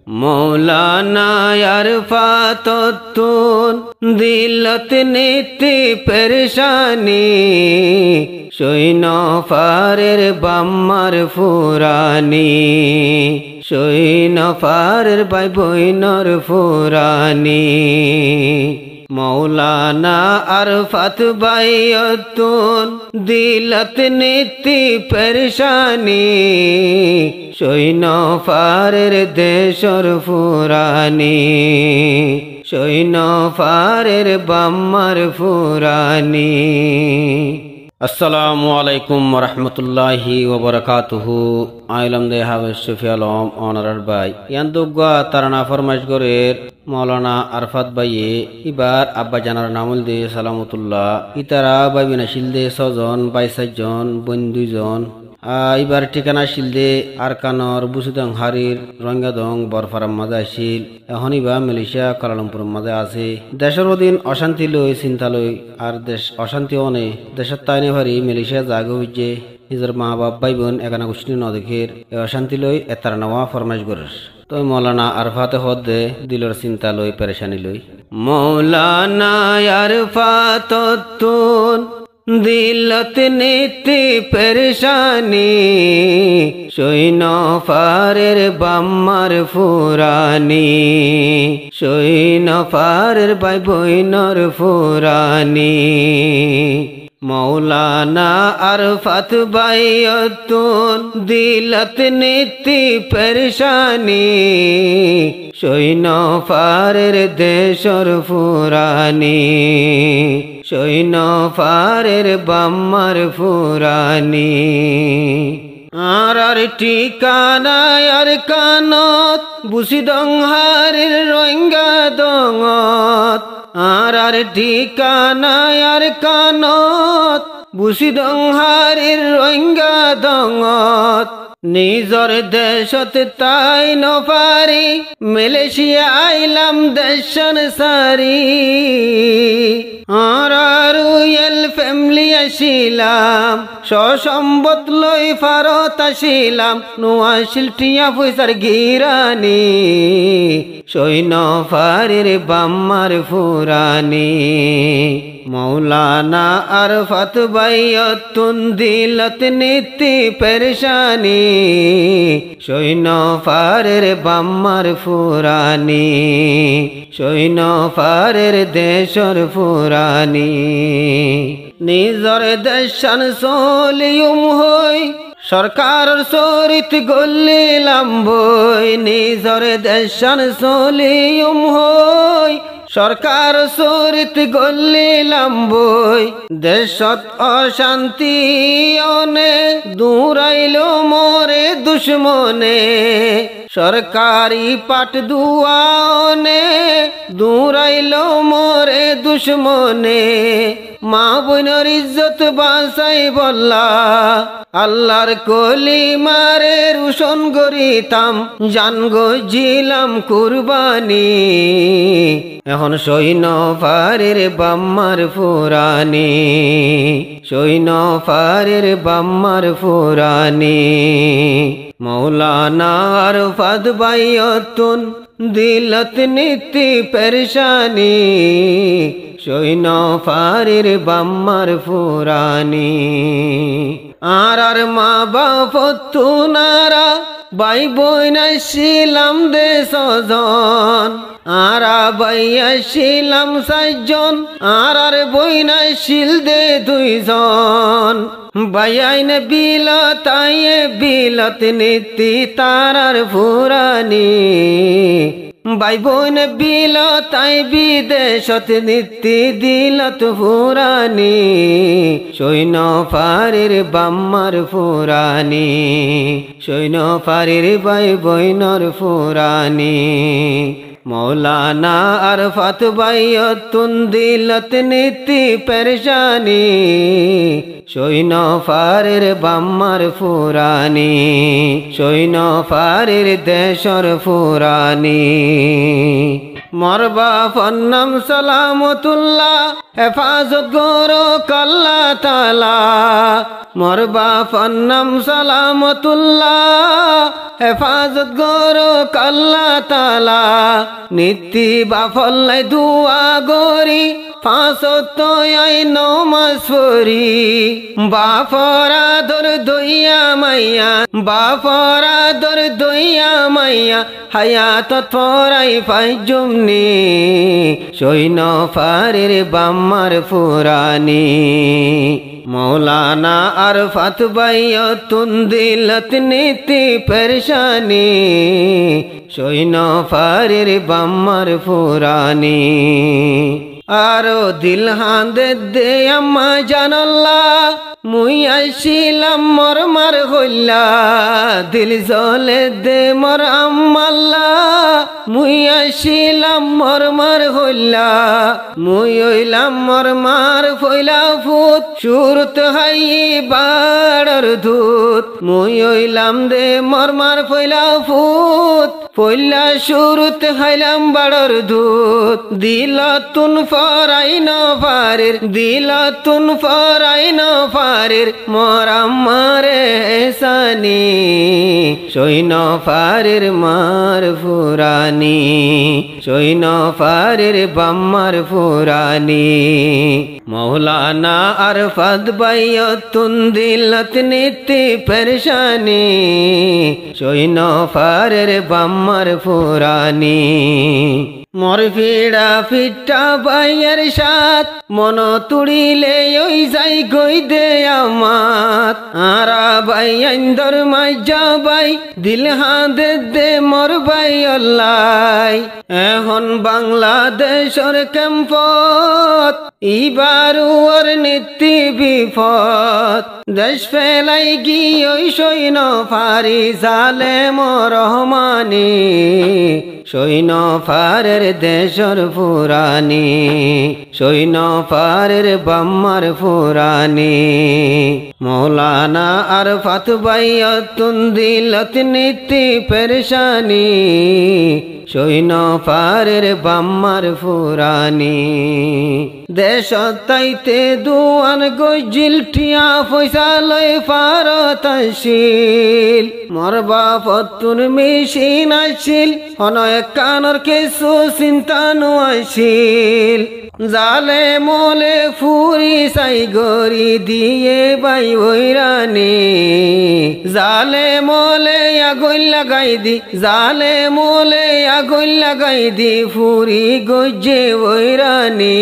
মৌলানা আরফাতুন দিলত নীতি পেরেশানি সৈন্য ফারের বাম্মার ফুরানি সৈন্য ফারের বাই বইনর ফুরানি মৌলানা আরফাত বাইয়তুন দিলত নীতি পেরেশানি সৈন্য ফারের দেশর ফুরানি সৈন্য ফারের বাম্মার ফুরানি। আসসালামু আলাইকুম ওরহমতুল্লাহি ওবরাকাতুহু। আইলাম দে হাবে সুফি আলম অনারার ভাই ইয়ান দুগা তারানা ফরমাইশ গরের মৌলানা আরফাত ভাইয়ে এবার আব্বা জানার নামুল দে সালামতুল্লাহ ইতারা ভাই বিনাশিল দে 6 জন 22 জন বোন 2 জন। এবার ঠিকানা শিলদে আরকানর বুসুদং হারির রঙ্গাদং বরফারাম মাঝে আসিল এখন ইবা মালয়েশিয়া কুয়ালালামপুর মাঝে আছে। দেশের অধীন অশান্তি লই চিন্তা লই আর দেশ অশান্তি অনে দেশের তাইনে ভারি মালয়েশিয়া জাগো হইছে নিজের মা বাপ ভাই বোন একানা গোষ্ঠী নদেখের অশান্তি লই এতার নেওয়া ফরমাইশ গরের তো মৌলানা আরফাতে হদ দে দিলর চিন্তা লই পেরেশানি লই। মৌলানা আরফাতুন দিলত নীতি পেরেশানি সৈন্য ফারের বাম্মার ফুরানি সৈন্য ফারের বাই বইনর ফুরানি মৌলানা আরফাত বাইয়তুন দিলত নীতি পেরেশানি সৈন্য ফারের দেশর ফুরানি সৈন্য ফারের বাম্মার ফুরানি আর ঠিকানা আর কানত বুসিদং হারির রোহিঙ্গা দঙত আর ঠিকানা আর কানত বুসিদং হারির রোহিঙ্গা দঙত নিজর দেশত তাই নপারি মালয়েশিয়া আইলাম দেশন সারি আর রয়্যাল ফ্যামিলি আসিলাম সসম্বত লই ফারত আসিলাম নোয়াশিল টিয়া পয়সার গিরানি সৈন্য ফারের বাম্মার ফুরানি মৌলানা আরফাত বাইয়তুন দিলত নীতি পেরেশানি সৈন্য ফারের বাম্মার ফুরানি সৈন্য ফারের দেশর ফুরানি নিজর দেশান সলিয়ুম হই সরকারের চরিত গলিলাম বই নিজর দেশান সলিয়ুম হই সরকার চরিত গলিলাম বই দেশত অশান্তি অনে দূরাইল মোরে দুশ্মনে সরকারি পাট দুয়ানে দূরাইল মোরে দুশ্মনে মা বোনের ইজ্জত বাঁচাই বল্লা আল্লাহর কলি মারে রুশন গরিতাম জান গজিলাম কুরবানি এখন সৈন্য ফারের বাম্মার ফুরানি সৈন্য ফারের বাম্মার ফুরানি মৌলানা আরফাত বাইয়তুন দিলত নীতি পেরেশানি সৈন্য ফারের বাম্মার ফুরানি আর মা বাপ তুনারা ভাই বোন আসিলাম দে 6 জন আর ভাই আসিলাম 7 জন আর বোন আসিল দে 2 জন ভাই আইন বিলত নীতি তারার ফুরানি ভাই বোন বিলতাই বিদেশত নীতি দিলত ফুরানি সৈন্য ফারের বাম্মার ফুরানি সৈন্য ফারের ভাই বইনর ফুরানি মৌলানা আরফাত বাইয়তুন দিলত নীতি পেরেশানি সৈন্য ফারের বাম্মার ফুরানি সৈন্য ফারের দেশর ফুরানি। মরবা ফন্নম সালামতুল্লাহ হেফাজত গরো কাল্লা তালা মরবা ফন্নম সালামতুল্লাহ হেফাজত গরো কাল্লা তালা নীতি বাফল্লাই দুয়া গরি ফাঁসত নমাজ পড়ি বাফরা দর দইয়া মাইয়া বাফরা দর দইয়া মাইয়া হায়াত ফরাই ফাইজুমনি সৈন ফারের বাম্মার ফুরানি মৌলানা আরফাত বাইয়তুন দিলত নীতি পেরশানি সৈন ফারের বাম্মার ফুরানি আরো দিল হাঁদে দে আম্মা জানাল্লাহ মুই আইছিলাম মর মার হইলা দিল জলে দে মর আম্মাল্লাহ মুই আইছিলাম মর মার হইলা মুই হইলাম মর মার ফইলা ফুত সুরত হাই বাড়র ধূত মুই হইলাম দে মর মার ফইলা ফুত পইলা সুরত হাইলাম বাড়র ধূত দিলাতুন ফরাই নফারের দিলাতুন ফরাই নফারের মরাম্মারে সানি সৈন ফারের মার ফুরানি সৈন ফারের বাম্মার ফুরানি মৌলানা আরফাত বাইয়তুন দিলত নীতি পেরশানি সৈন ফারের বাম্মার ফুরানি মর ফিড়া ফিটা বাইয়ের সাথ মন তুড়িলে ওই যাই গই দে আমাত আরা বাই আইন্দর মাইজা বাই দিল হাঁদে দে মর বাই আল্লাহ এখন বাংলাদেশর ক্যাম্পত ইবারুয়ার নীতি বিপদ দেশ ফেলাই গিয়ে সৈন্য ফারি জালেম রহমানি সৈন্য ফারের দেশর ফুরানি সৈন্য ফারের বাম্মার ফুরানি মৌলানা আরফাত বাইয়তুন দিলত নীতি পেরশানি সৈন্য ফারের বাম্মার ফুরানি দেশ তাইতে দুয়ান গজিল টিয়া পয়সা লয় ফারতাশীল মরবা ফতুন মেশিন আসিল হনয় কানর কিছু চিন্তা নোয়াইছিল জালে মোলে ফুরি সাই গরি দিয়ে বাই ওইরানি জালে মোলে আগুন লাগাই দি জালে মোলে আগুন লাগাই দি ফুরি গজে ওইরানি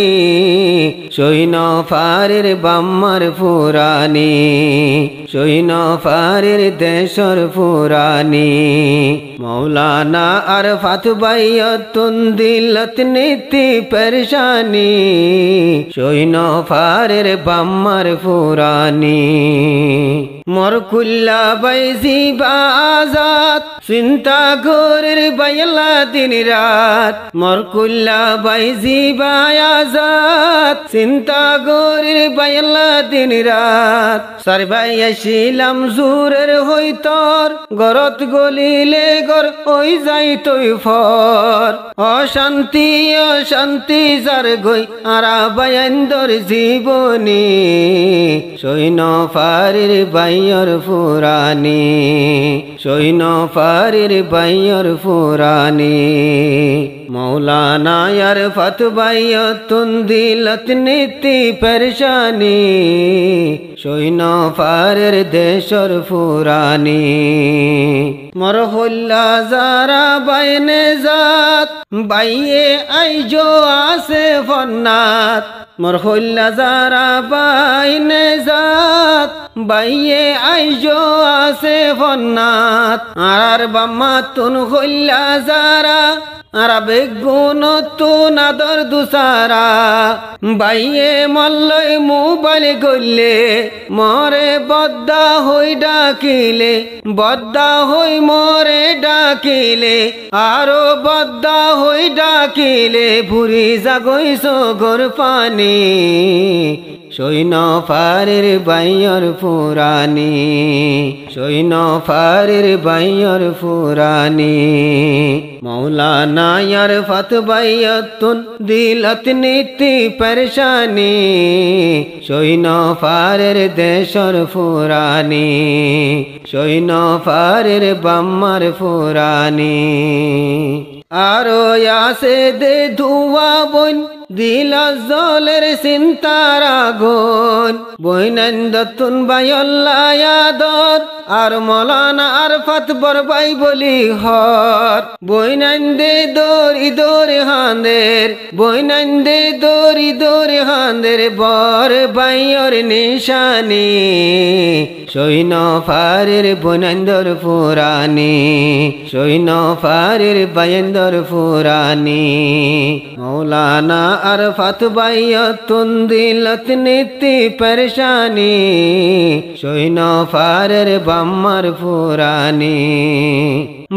সৈন্য ফারের বাম্মার ফুরানি সৈন্য ফারের দেশর ফুরানি মৌলানা আরফাত বাইয়তুন দিলত নীতি পেরশানি সৈন্য ফারের বাম্মার ফুরানি মর কুল্লা বাইজি বাজাত চিন্তা গরের বাইলা দিন রাত মর কুল্লা বাইজি বাজাত চিন্তা গরের বাইলা দিন রাত সার ভাই আসিলাম জুরের হইতর গরত গলিলে গর ওই যাই তৈ ফর অশান্তি অশান্তি যার গই আরা বায়ান্দর জীবনী সৈন্য ফারের বাইয়র ফুরানি সৈন্য ফারের বাইয়র ফুরানি মৌলানা আরফাত বাইয়তুন দিলত নীতি পেরশানি সৈন্য ফারের দেশর ফুরানি মর হল্লা যারা বাইনে জাত বাইয়ে আইজো আসে ফন্নাত মর হল্লা যারা বাইনে জাত বাইয়ে আইজো আসে ফন্নাত আর বাম্মা তুন হল্লা যারা আরা বেগুন তুন আদর দুসারা বাইয়ে মল্লই মোবাইল গল্লে মরে বদ্দা হই ডাকিলে বদ্দা হই মরে ডাকিলে আরো বদ্দা হই ডাকিলে ভুরি জাগই সগর পানি সৈন্য ফারের বাইয়র ফুরানি সৈন্য ফারের বাইয়র ফুরানি মৌলানা আরফাত বাইয়তুন দিলত নীতি পরেশানি সৈন্য ফারের দেশর ফুরানি সৈন্য ফারের বাম্মার ফুরানি আরো আসে দে ধুয়া বন দিল জলের চিন্তার আগুন বৈনন্দতুন বাইল্লায়াদর আর মৌলানা আরফাত বরবাই বলি হর বৈনন্দে দরি দরে হাঁদের বৈনন্দে দরি দরে হাঁদের বর বাইয়র নিশানি সৈন্য ফারের বৈনন্দর ফুরানি সৈন্য ফারের বাইন্দর ফুরানি মৌলানা আরফাত বাইয়তুন দিলত নীতি পরেশানি সৈন্য ফারের বাম্মার ফুরানি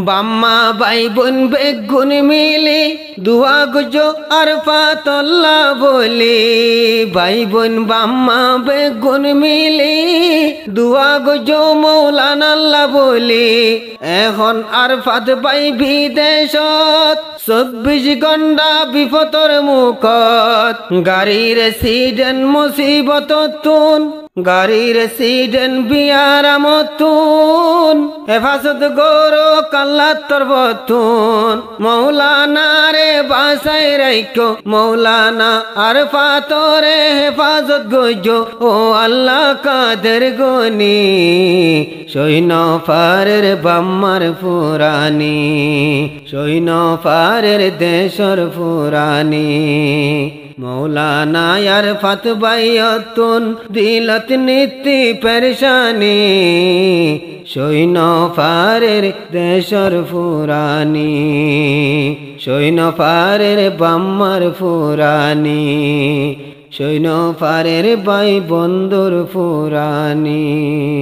বাম্মা ভাই বোন বেগুন মিলি দুয়া গুজো আরফাতুল্লাহ বলি ভাই বোন বাম্মা বেগুন মিলি দুয়া গুজো মৌলানা আল্লাহ বলি এখন আরফাত ভাই বিদেশত 24 ঘণ্টা বিপদর মুখত গাড়ির সিডেন মুসিবত তুন গাড়ির সিডেন বিয়ারামতুন হেফাজত গরো কাল্লাত তরবতুন মৌলানা রে বাসাই রাইকো মৌলানা আরফাতরে হেফাজত গজো ও আল্লাহ কাদের গনি সৈন্য ফারের বাম্মার ফুরানি সৈন্য ফারের দেশর ফুরানি মৌলানা আরফাত বাইয়তুন দিলত নীতি পরেশানি সৈন্য ফারের দেশর ফুরানি সৈন্য ফারের বাম্মার ফুরানি সৈন্য ফারের বাই বন্ধুর ফুরানি।